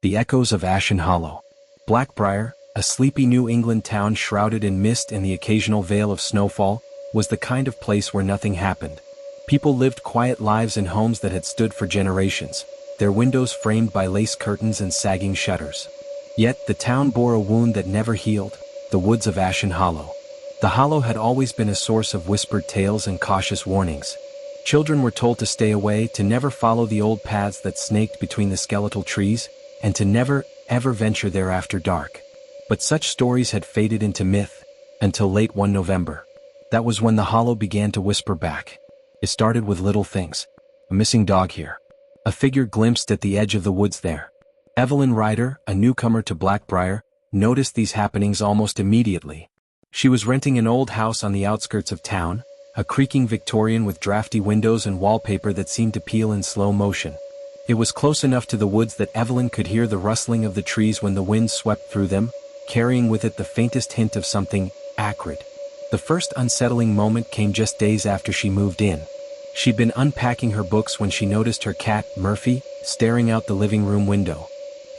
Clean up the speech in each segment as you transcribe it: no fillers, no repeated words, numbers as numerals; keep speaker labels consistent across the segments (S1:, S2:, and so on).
S1: The echoes of Ashen Hollow. Blackbriar, a sleepy New England town shrouded in mist and the occasional veil of snowfall, was the kind of place where nothing happened. People lived quiet lives in homes that had stood for generations, their windows framed by lace curtains and sagging shutters. Yet the town bore a wound that never healed, the woods of Ashen Hollow. The hollow had always been a source of whispered tales and cautious warnings. Children were told to stay away, to never follow the old paths that snaked between the skeletal trees, and to never, ever venture there after dark. But such stories had faded into myth, until late one November. That was when the hollow began to whisper back. It started with little things. A missing dog here. A figure glimpsed at the edge of the woods there. Evelyn Ryder, a newcomer to Blackbriar, noticed these happenings almost immediately. She was renting an old house on the outskirts of town, a creaking Victorian with drafty windows and wallpaper that seemed to peel in slow motion. It was close enough to the woods that Evelyn could hear the rustling of the trees when the wind swept through them, carrying with it the faintest hint of something acrid. The first unsettling moment came just days after she moved in. She'd been unpacking her books when she noticed her cat, Murphy, staring out the living room window.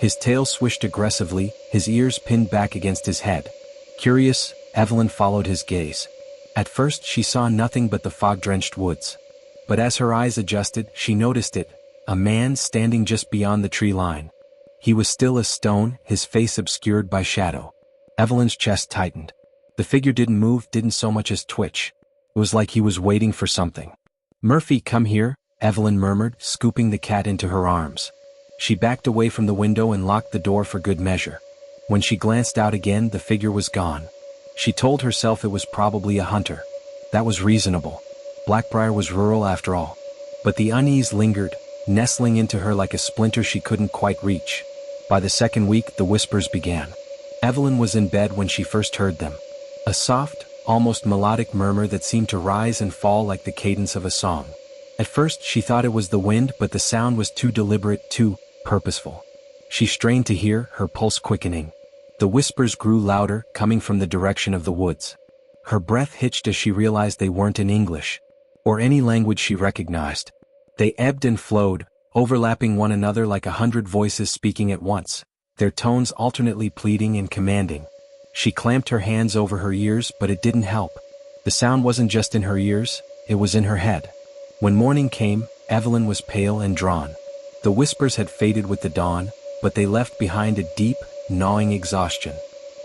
S1: His tail swished aggressively, his ears pinned back against his head. Curious, Evelyn followed his gaze. At first she saw nothing but the fog-drenched woods. But as her eyes adjusted, she noticed it, a man standing just beyond the tree line. He was still as stone, his face obscured by shadow. Evelyn's chest tightened. The figure didn't move, didn't so much as twitch. It was like he was waiting for something. "Murphy, come here," Evelyn murmured, scooping the cat into her arms. She backed away from the window and locked the door for good measure. When she glanced out again, the figure was gone. She told herself it was probably a hunter. That was reasonable. Blackbriar was rural after all. But the unease lingered, nestling into her like a splinter she couldn't quite reach. By the second week, the whispers began. Evelyn was in bed when she first heard them. A soft, almost melodic murmur that seemed to rise and fall like the cadence of a song. At first she thought it was the wind, but the sound was too deliberate, too purposeful. She strained to hear, her pulse quickening. The whispers grew louder, coming from the direction of the woods. Her breath hitched as she realized they weren't in English, or any language she recognized. They ebbed and flowed, overlapping one another like 100 voices speaking at once, their tones alternately pleading and commanding. She clamped her hands over her ears, but it didn't help. The sound wasn't just in her ears, it was in her head. When morning came, Evelyn was pale and drawn. The whispers had faded with the dawn, but they left behind a deep, gnawing exhaustion.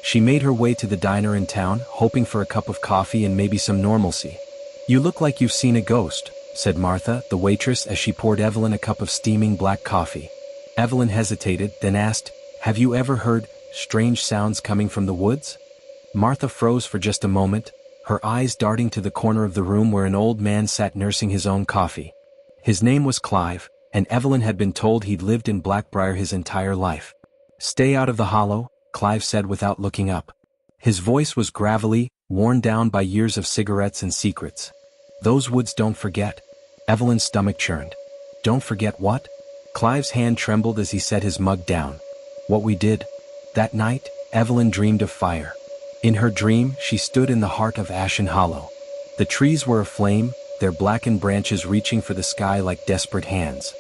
S1: She made her way to the diner in town, hoping for a cup of coffee and maybe some normalcy. "You look like you've seen a ghost," said Martha, the waitress, as she poured Evelyn a cup of steaming black coffee. Evelyn hesitated, then asked, "Have you ever heard strange sounds coming from the woods?" Martha froze for just a moment, her eyes darting to the corner of the room where an old man sat nursing his own coffee. His name was Clive, and Evelyn had been told he'd lived in Blackbriar his entire life. "Stay out of the hollow," Clive said without looking up. His voice was gravelly, worn down by years of cigarettes and secrets. "Those woods don't forget." Evelyn's stomach churned. "Don't forget what?" Clive's hand trembled as he set his mug down. "What we did." That night, Evelyn dreamed of fire. In her dream, she stood in the heart of Ashen Hollow. The trees were aflame, their blackened branches reaching for the sky like desperate hands.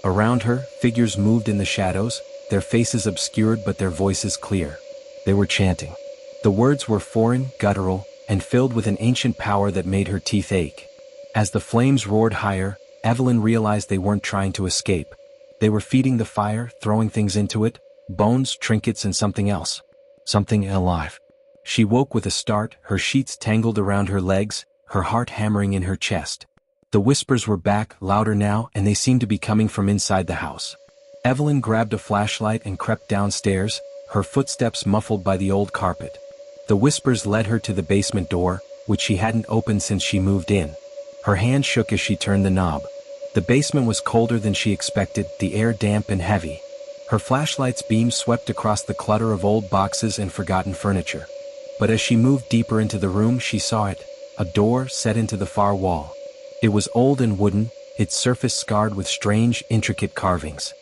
S1: Around her, figures moved in the shadows, their faces obscured but their voices clear. They were chanting. The words were foreign, guttural, and filled with an ancient power that made her teeth ache. As the flames roared higher, Evelyn realized they weren't trying to escape. They were feeding the fire, throwing things into it, bones, trinkets, and something else. Something alive. She woke with a start, her sheets tangled around her legs, her heart hammering in her chest. The whispers were back, louder now, and they seemed to be coming from inside the house. Evelyn grabbed a flashlight and crept downstairs, her footsteps muffled by the old carpet. The whispers led her to the basement door, which she hadn't opened since she moved in. Her hand shook as she turned the knob. The basement was colder than she expected, the air damp and heavy. Her flashlight's beam swept across the clutter of old boxes and forgotten furniture. But as she moved deeper into the room, she saw it, a door set into the far wall. It was old and wooden, its surface scarred with strange, intricate carvings.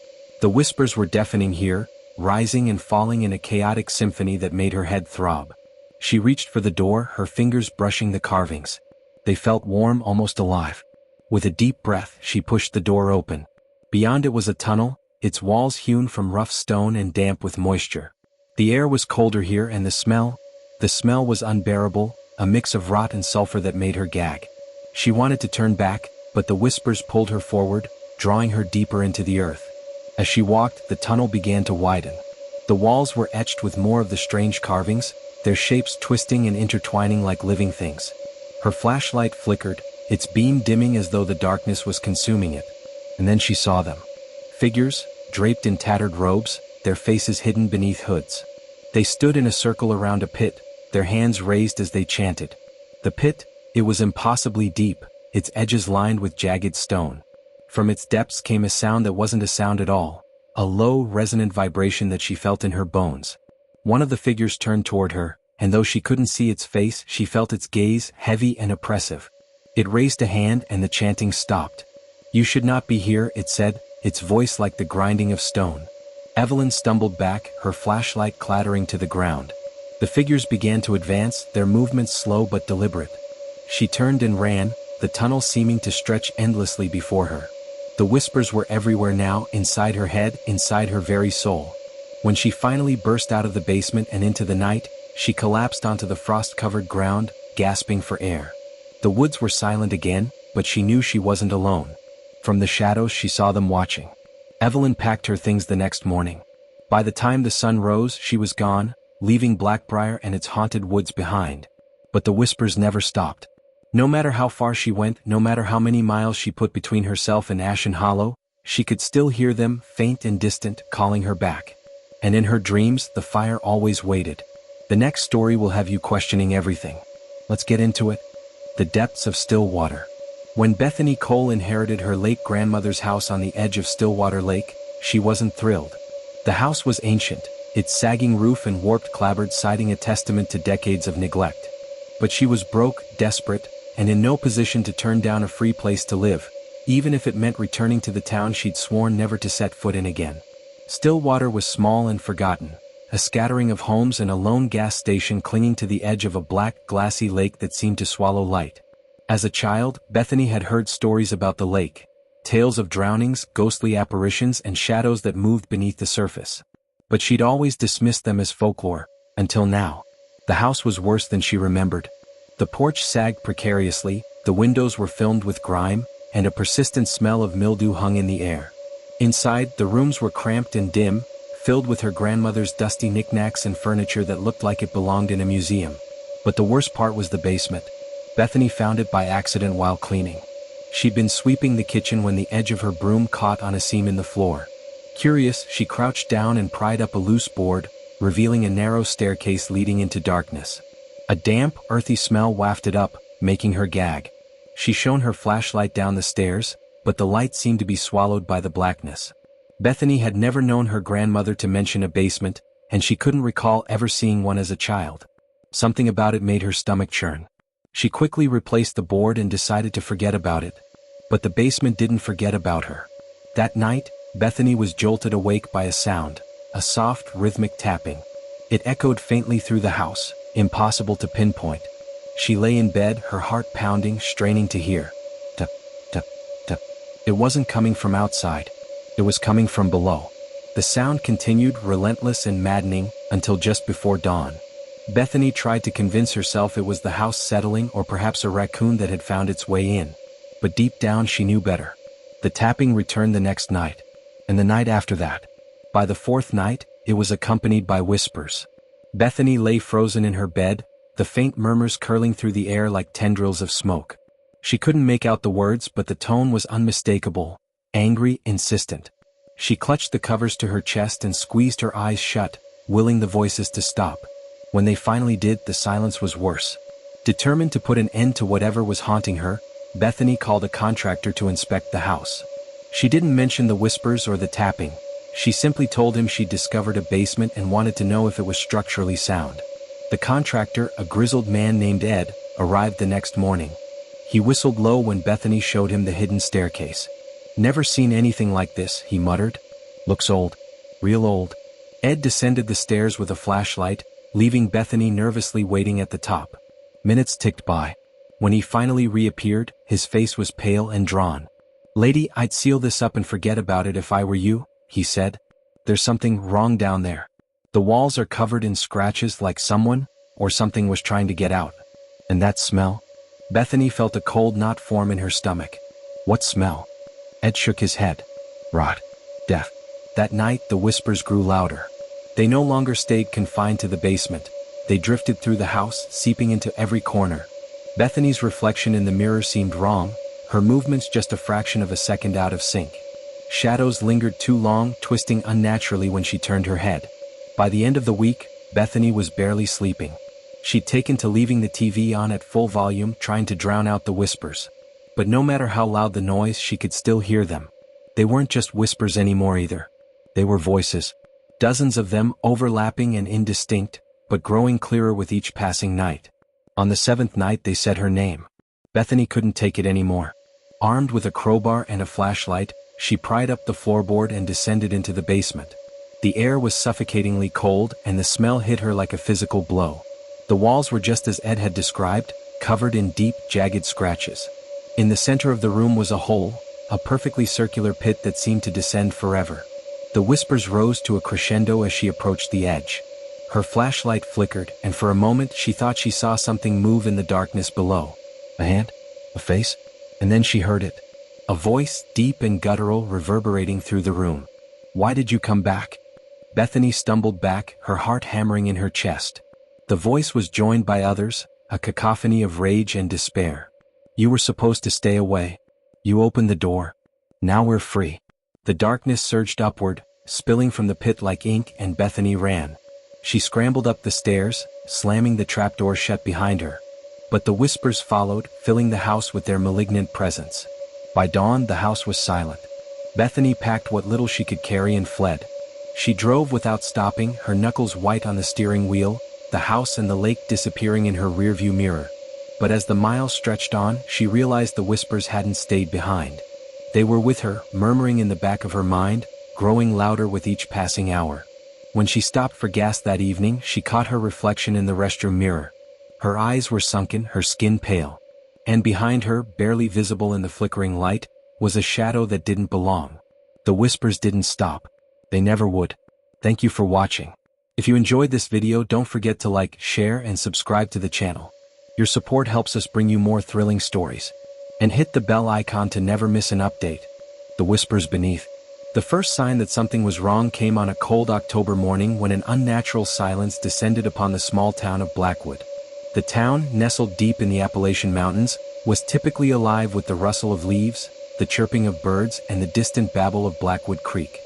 S1: The whispers were deafening here, rising and falling in a chaotic symphony that made her head throb. She reached for the door, her fingers brushing the carvings. They felt warm, almost alive. With a deep breath, she pushed the door open. Beyond it was a tunnel, its walls hewn from rough stone and damp with moisture. The air was colder here, and the smell was unbearable, a mix of rot and sulfur that made her gag. She wanted to turn back, but the whispers pulled her forward, drawing her deeper into the earth. As she walked, the tunnel began to widen. The walls were etched with more of the strange carvings, their shapes twisting and intertwining like living things. Her flashlight flickered, its beam dimming as though the darkness was consuming it. And then she saw them. Figures, draped in tattered robes, their faces hidden beneath hoods. They stood in a circle around a pit, their hands raised as they chanted. The pit, it was impossibly deep, its edges lined with jagged stone. From its depths came a sound that wasn't a sound at all, a low, resonant vibration that she felt in her bones. One of the figures turned toward her, and though she couldn't see its face, she felt its gaze, heavy and oppressive. It raised a hand and the chanting stopped. "You should not be here," it said, its voice like the grinding of stone. Evelyn stumbled back, her flashlight clattering to the ground. The figures began to advance, their movements slow but deliberate. She turned and ran, the tunnel seeming to stretch endlessly before her. The whispers were everywhere now, inside her head, inside her very soul. When she finally burst out of the basement and into the night, she collapsed onto the frost-covered ground, gasping for air. The woods were silent again, but she knew she wasn't alone. From the shadows she saw them watching. Evelyn packed her things the next morning. By the time the sun rose, she was gone, leaving Blackbriar and its haunted woods behind. But the whispers never stopped. No matter how far she went, no matter how many miles she put between herself and Ashen Hollow, she could still hear them, faint and distant, calling her back. And in her dreams, the fire always waited. The next story will have you questioning everything. Let's get into it. The depths of Stillwater. When Bethany Cole inherited her late grandmother's house on the edge of Stillwater Lake, she wasn't thrilled. The house was ancient, its sagging roof and warped clapboard siding a testament to decades of neglect. But she was broke, desperate, and in no position to turn down a free place to live, even if it meant returning to the town she'd sworn never to set foot in again. Stillwater was small and forgotten, a scattering of homes and a lone gas station clinging to the edge of a black, glassy lake that seemed to swallow light. As a child, Bethany had heard stories about the lake, tales of drownings, ghostly apparitions, and shadows that moved beneath the surface. But she'd always dismissed them as folklore, until now. The house was worse than she remembered. The porch sagged precariously, the windows were filmed with grime, and a persistent smell of mildew hung in the air. Inside, the rooms were cramped and dim, filled with her grandmother's dusty knickknacks and furniture that looked like it belonged in a museum. But the worst part was the basement. Bethany found it by accident while cleaning. She'd been sweeping the kitchen when the edge of her broom caught on a seam in the floor. Curious, she crouched down and pried up a loose board, revealing a narrow staircase leading into darkness. A damp, earthy smell wafted up, making her gag. She shone her flashlight down the stairs, but the light seemed to be swallowed by the blackness. Bethany had never known her grandmother to mention a basement, and she couldn't recall ever seeing one as a child. Something about it made her stomach churn. She quickly replaced the board and decided to forget about it. But the basement didn't forget about her. That night, Bethany was jolted awake by a sound, a soft, rhythmic tapping. It echoed faintly through the house, impossible to pinpoint. She lay in bed, her heart pounding, straining to hear. Tup, tup, tup. It wasn't coming from outside. It was coming from below. The sound continued, relentless and maddening, until just before dawn. Bethany tried to convince herself it was the house settling or perhaps a raccoon that had found its way in. But deep down she knew better. The tapping returned the next night. And the night after that. By the fourth night, it was accompanied by whispers. Bethany lay frozen in her bed, the faint murmurs curling through the air like tendrils of smoke. She couldn't make out the words, but the tone was unmistakable, angry, insistent. She clutched the covers to her chest and squeezed her eyes shut, willing the voices to stop. When they finally did, the silence was worse. Determined to put an end to whatever was haunting her, Bethany called a contractor to inspect the house. She didn't mention the whispers or the tapping. She simply told him she'd discovered a basement and wanted to know if it was structurally sound. The contractor, a grizzled man named Ed, arrived the next morning. He whistled low when Bethany showed him the hidden staircase. "Never seen anything like this," he muttered. "Looks old. Real old." Ed descended the stairs with a flashlight, leaving Bethany nervously waiting at the top. Minutes ticked by. When he finally reappeared, his face was pale and drawn. "Lady, I'd seal this up and forget about it if I were you," he said. "There's something wrong down there. The walls are covered in scratches like someone or something was trying to get out. And that smell?" Bethany felt a cold knot form in her stomach. "What smell?" Ed shook his head. "Rot. Death." That night, the whispers grew louder. They no longer stayed confined to the basement. They drifted through the house, seeping into every corner. Bethany's reflection in the mirror seemed wrong, her movements just a fraction of a second out of sync. Shadows lingered too long, twisting unnaturally when she turned her head. By the end of the week, Bethany was barely sleeping. She'd taken to leaving the TV on at full volume, trying to drown out the whispers. But no matter how loud the noise, she could still hear them. They weren't just whispers anymore either. They were voices. Dozens of them, overlapping and indistinct, but growing clearer with each passing night. On the 7th night they said her name. Bethany couldn't take it anymore. Armed with a crowbar and a flashlight, she pried up the floorboard and descended into the basement. The air was suffocatingly cold and the smell hit her like a physical blow. The walls were just as Ed had described, covered in deep, jagged scratches. In the center of the room was a hole, a perfectly circular pit that seemed to descend forever. The whispers rose to a crescendo as she approached the edge. Her flashlight flickered, and for a moment she thought she saw something move in the darkness below. A hand? A face? And then she heard it. A voice, deep and guttural, reverberating through the room. "Why did you come back?" Bethany stumbled back, her heart hammering in her chest. The voice was joined by others, a cacophony of rage and despair. "You were supposed to stay away. You opened the door. Now we're free." The darkness surged upward, spilling from the pit like ink, and Bethany ran. She scrambled up the stairs, slamming the trapdoor shut behind her. But the whispers followed, filling the house with their malignant presence. By dawn, the house was silent. Bethany packed what little she could carry and fled. She drove without stopping, her knuckles white on the steering wheel, the house and the lake disappearing in her rearview mirror. But as the miles stretched on, she realized the whispers hadn't stayed behind. They were with her, murmuring in the back of her mind, growing louder with each passing hour. When she stopped for gas that evening, she caught her reflection in the restroom mirror. Her eyes were sunken, her skin pale. And behind her, barely visible in the flickering light, was a shadow that didn't belong. The whispers didn't stop. They never would. Thank you for watching. If you enjoyed this video, don't forget to like, share, and subscribe to the channel. Your support helps us bring you more thrilling stories. And hit the bell icon to never miss an update. The whispers beneath. The first sign that something was wrong came on a cold October morning when an unnatural silence descended upon the small town of Blackwood. The town, nestled deep in the Appalachian Mountains, was typically alive with the rustle of leaves, the chirping of birds, and the distant babble of Blackwood Creek.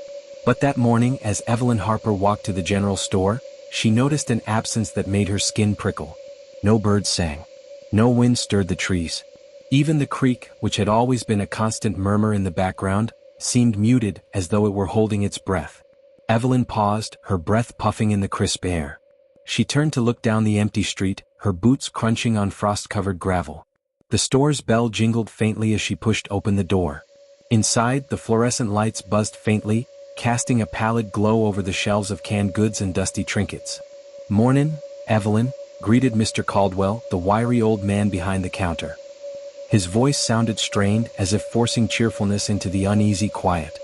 S1: But that morning, as Evelyn Harper walked to the general store, she noticed an absence that made her skin prickle. No birds sang. No wind stirred the trees. Even the creek, which had always been a constant murmur in the background, seemed muted, as though it were holding its breath. Evelyn paused, her breath puffing in the crisp air. She turned to look down the empty street, her boots crunching on frost-covered gravel. The store's bell jingled faintly as she pushed open the door. Inside, the fluorescent lights buzzed faintly, casting a pallid glow over the shelves of canned goods and dusty trinkets. "Mornin', Evelyn," greeted Mr. Caldwell, the wiry old man behind the counter. His voice sounded strained, as if forcing cheerfulness into the uneasy quiet.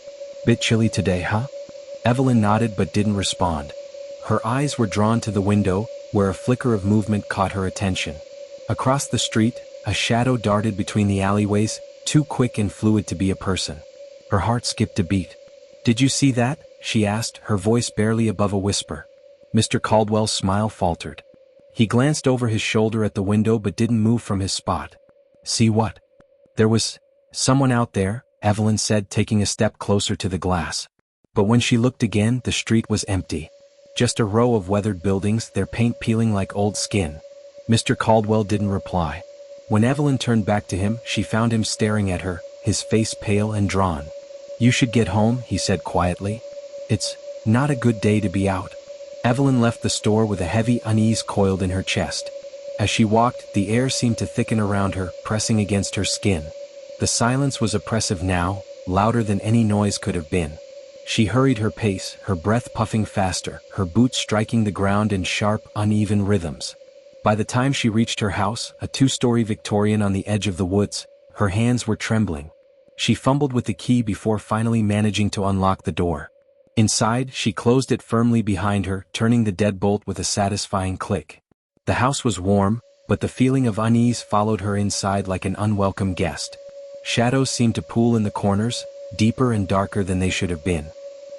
S1: "Bit chilly today, huh?" Evelyn nodded but didn't respond. Her eyes were drawn to the window, where a flicker of movement caught her attention. Across the street, a shadow darted between the alleyways, too quick and fluid to be a person. Her heart skipped a beat. "Did you see that?" she asked, her voice barely above a whisper. Mr. Caldwell's smile faltered. He glanced over his shoulder at the window but didn't move from his spot. "See what?" "There was someone out there," Evelyn said, taking a step closer to the glass. But when she looked again, the street was empty. Just a row of weathered buildings, their paint peeling like old skin. Mr. Caldwell didn't reply. When Evelyn turned back to him, she found him staring at her, his face pale and drawn. "You should get home," he said quietly. "It's not a good day to be out." Evelyn left the store with a heavy unease coiled in her chest. As she walked, the air seemed to thicken around her, pressing against her skin. The silence was oppressive now, louder than any noise could have been. She hurried her pace, her breath puffing faster, her boots striking the ground in sharp, uneven rhythms. By the time she reached her house, a two-story Victorian on the edge of the woods, her hands were trembling. She fumbled with the key before finally managing to unlock the door. Inside, she closed it firmly behind her, turning the deadbolt with a satisfying click. The house was warm, but the feeling of unease followed her inside like an unwelcome guest. Shadows seemed to pool in the corners, deeper and darker than they should have been.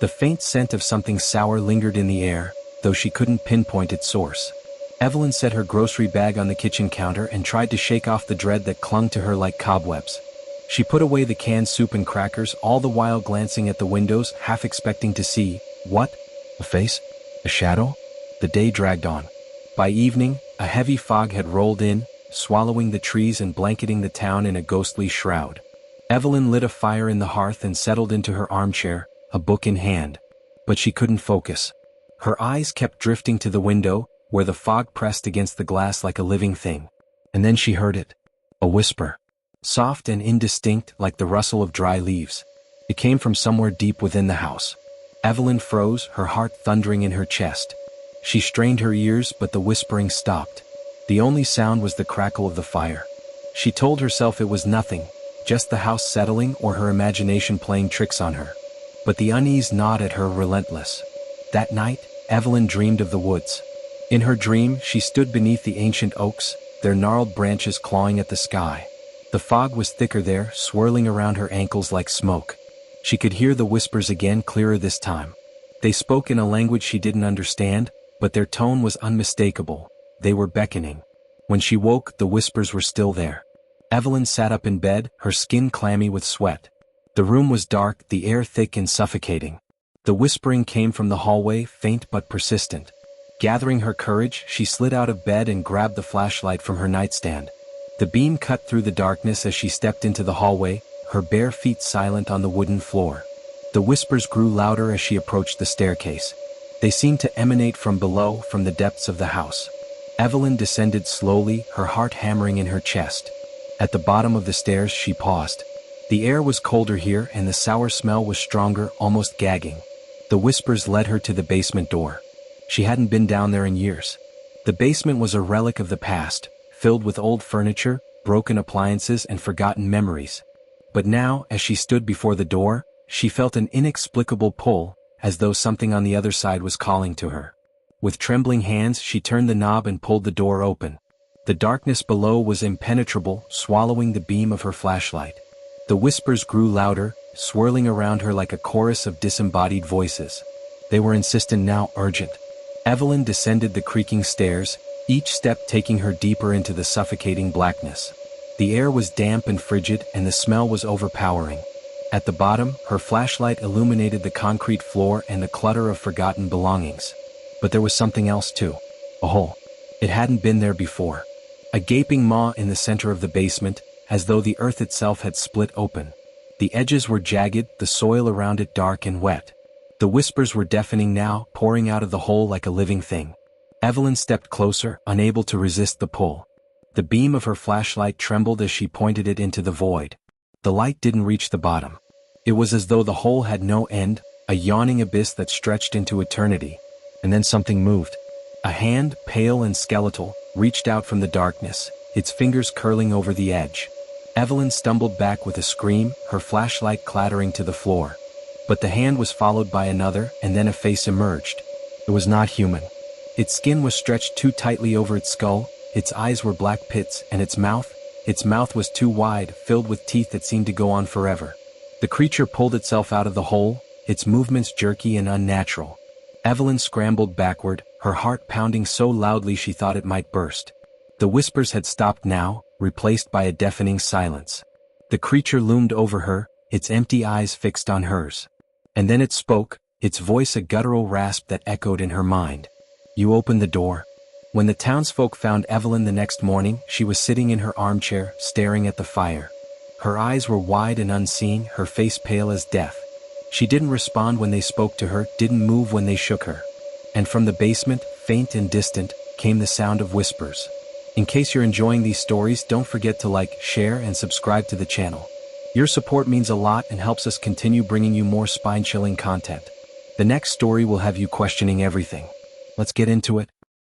S1: The faint scent of something sour lingered in the air, though she couldn't pinpoint its source. Evelyn set her grocery bag on the kitchen counter and tried to shake off the dread that clung to her like cobwebs. She put away the canned soup and crackers, all the while glancing at the windows, half expecting to see, what? A face? A shadow? The day dragged on. By evening, a heavy fog had rolled in, swallowing the trees and blanketing the town in a ghostly shroud. Evelyn lit a fire in the hearth and settled into her armchair, a book in hand. But she couldn't focus. Her eyes kept drifting to the window, where the fog pressed against the glass like a living thing. And then she heard it. A whisper. Soft and indistinct, like the rustle of dry leaves. It came from somewhere deep within the house. Evelyn froze, her heart thundering in her chest. She strained her ears, but the whispering stopped. The only sound was the crackle of the fire. She told herself it was nothing, just the house settling or her imagination playing tricks on her. But the unease gnawed at her relentless. That night, Evelyn dreamed of the woods. In her dream, she stood beneath the ancient oaks, their gnarled branches clawing at the sky. The fog was thicker there, swirling around her ankles like smoke. She could hear the whispers again, clearer this time. They spoke in a language she didn't understand, but their tone was unmistakable. They were beckoning. When she woke, the whispers were still there. Evelyn sat up in bed, her skin clammy with sweat. The room was dark, the air thick and suffocating. The whispering came from the hallway, faint but persistent. Gathering her courage, she slid out of bed and grabbed the flashlight from her nightstand. The beam cut through the darkness as she stepped into the hallway, her bare feet silent on the wooden floor. The whispers grew louder as she approached the staircase. They seemed to emanate from below, from the depths of the house. Evelyn descended slowly, her heart hammering in her chest. At the bottom of the stairs, she paused. The air was colder here, and the sour smell was stronger, almost gagging. The whispers led her to the basement door. She hadn't been down there in years. The basement was a relic of the past, filled with old furniture, broken appliances, and forgotten memories. But now, as she stood before the door, she felt an inexplicable pull, as though something on the other side was calling to her. With trembling hands, she turned the knob and pulled the door open. The darkness below was impenetrable, swallowing the beam of her flashlight. The whispers grew louder, swirling around her like a chorus of disembodied voices. They were insistent now, urgent. Evelyn descended the creaking stairs, each step taking her deeper into the suffocating blackness. The air was damp and frigid, and the smell was overpowering. At the bottom, her flashlight illuminated the concrete floor and the clutter of forgotten belongings. But there was something else too. A hole. It hadn't been there before. A gaping maw in the center of the basement, as though the earth itself had split open. The edges were jagged, the soil around it dark and wet. The whispers were deafening now, pouring out of the hole like a living thing. Evelyn stepped closer, unable to resist the pull. The beam of her flashlight trembled as she pointed it into the void. The light didn't reach the bottom. It was as though the hole had no end, a yawning abyss that stretched into eternity. And then something moved. A hand, pale and skeletal, reached out from the darkness, its fingers curling over the edge. Evelyn stumbled back with a scream, her flashlight clattering to the floor. But the hand was followed by another, and then a face emerged. It was not human. Its skin was stretched too tightly over its skull, its eyes were black pits, and its mouth was too wide, filled with teeth that seemed to go on forever. The creature pulled itself out of the hole, its movements jerky and unnatural. Evelyn scrambled backward, her heart pounding so loudly she thought it might burst. The whispers had stopped now, replaced by a deafening silence. The creature loomed over her, its empty eyes fixed on hers. And then it spoke, its voice a guttural rasp that echoed in her mind. "You opened the door." When the townsfolk found Evelyn the next morning, she was sitting in her armchair, staring at the fire. Her eyes were wide and unseeing, her face pale as death. She didn't respond when they spoke to her, didn't move when they shook her. And from the basement, faint and distant, came the sound of whispers. In case you're enjoying these stories, don't forget to like, share, and subscribe to the channel. Your support means a lot and helps us continue bringing you more spine-chilling content. The next story will have you questioning everything. Let's get into it.